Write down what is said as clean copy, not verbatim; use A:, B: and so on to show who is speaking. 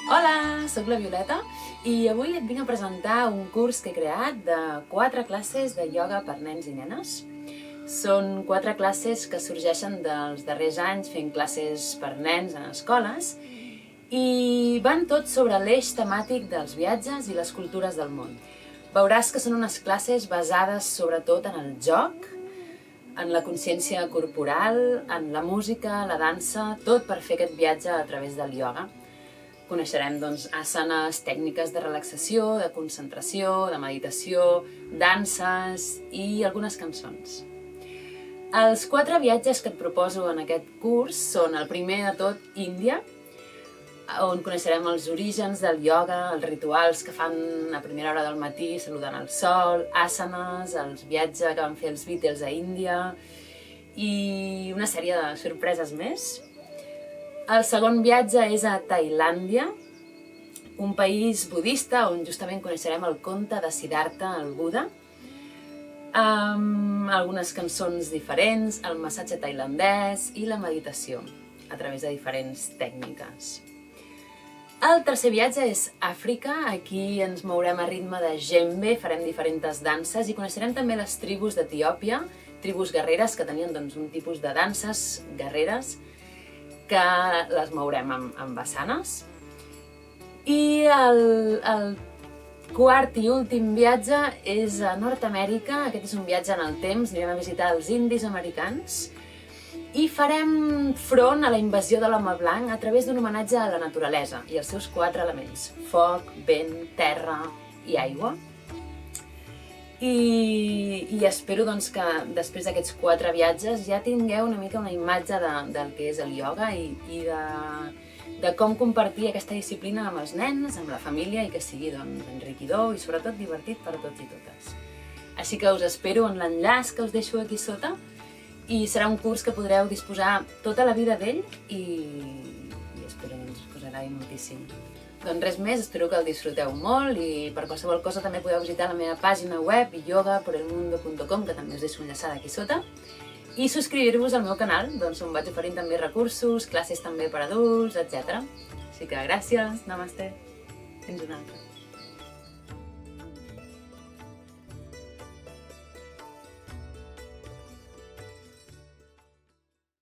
A: Hola, sóc la Violeta i avui et vinc a presentar un curs que he creat de 4 classes de ioga per nens i nenes. Són 4 classes que sorgeixen dels darrers anys fent classes per nens en escoles i van tot sobre l'eix temàtic dels viatges i les cultures del món. Veuràs que són unes classes basades sobretot en el joc, en la consciència corporal, en la música, la dansa, tot per fer aquest viatge a través del ioga. Coneixerem asanes, tècniques de relaxació, de concentració, de meditació, danses i algunes cançons. Els 4 viatges que et proposo en aquest curs són el primer de tot Índia, on coneixerem els orígens del ioga, els rituals que fan a primera hora del matí saludant el sol, asanes, els viatges que van fer els Beatles a Índia i una sèrie de sorpreses més. El segon viatge és a Tailàndia, un país budista on justament coneixerem el conte de Siddhartha, el Buda, amb algunes cançons diferents, el massatge tailandès i la meditació a través de diferents tècniques. El tercer viatge és Àfrica, aquí ens mourem a ritme de djembe, farem diferents danses i coneixerem també les tribus d'Etiòpia, tribus guerreres que tenien un tipus de danses guerreres que les mourem amb asanes. I el quart i últim viatge és a Nord-amèrica, aquest és un viatge en el temps, anirem a visitar els indis americans i farem front a la invasió de l'home blanc a través d'un homenatge a la naturalesa i els seus 4 elements: foc, vent, terra i aigua. I espero que després d'aquests 4 viatges ja tingueu una mica una imatge del que és el ioga i de com compartir aquesta disciplina amb els nens, amb la família i que sigui enriquidor i sobretot divertit per a tots i totes. Així que us espero en l'enllaç que us deixo aquí sota i serà un curs que podreu disposar tota la vida d'ell i espero que us agradi moltíssim. Doncs res més, espero que el disfruteu molt i per qualsevol cosa també podeu visitar la meva pàgina web yogaporelmundo.com, que també us deixo enllaçada aquí sota, i subscriure-vos al meu canal, on vaig oferint també recursos, classes també per adults, etc. Així que gràcies, namasté, fins una altra.